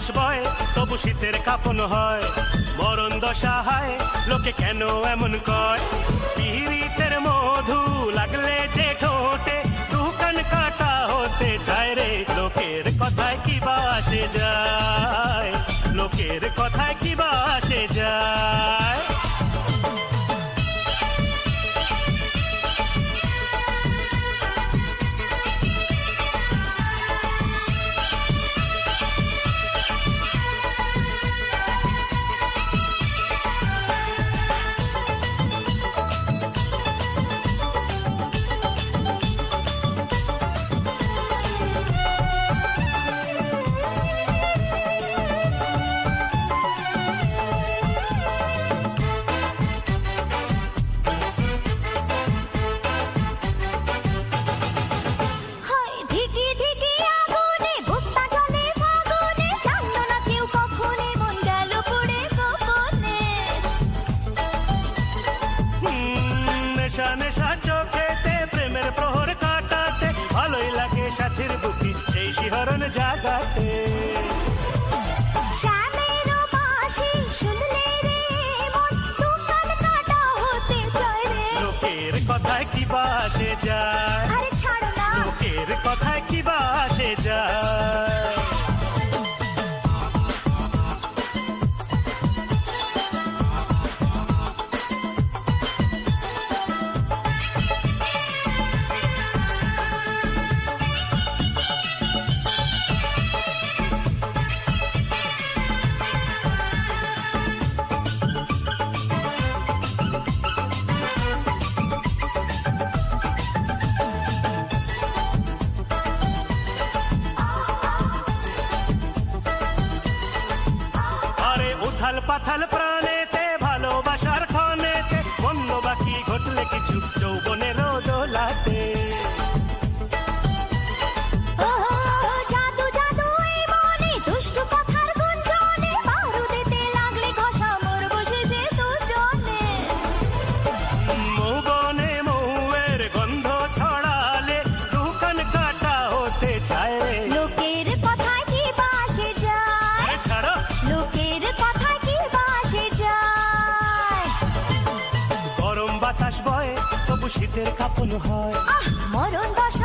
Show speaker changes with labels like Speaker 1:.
Speaker 1: বাতাস বয় তবু শীতের কাঁপন হয়, মরণ দশা হায় লোকে কেন এমন কয়। পিরিতের মধু লাগলে যে ঠোঁটে দোকান কাটা হতে চায় রে, লোকের কথায় কি বাসে যায়, লোকের কথায় কি বাসে যায়। নেশা নেশা চোখেতে প্রেমের প্রহর কাটাতে, ভালোই লাগে সাথীর বুকি সেই শিহরণ জাগাতে। লোকের কথায় কি বাসে যায়, লোকের কথায় কি বাসে যায়। উথাল পাথাল প্রাণেতে ভালোবাসার ক্ষণেতে, অন্য বাকি ঘটলে কিছু যৌবনের দোলাতে। মৌবনে মৌয়ের গন্ধ ছড়ালে দোকান কাটা হতে চায় রে,
Speaker 2: লোকের কথায় কি বাসে যায়,
Speaker 1: ছাড়ো
Speaker 2: লোকের কথায় কি বাসে যায়।
Speaker 1: গরম বাতাস বয় তবু শীতের কাঁপন হয়,
Speaker 2: মরণ দশা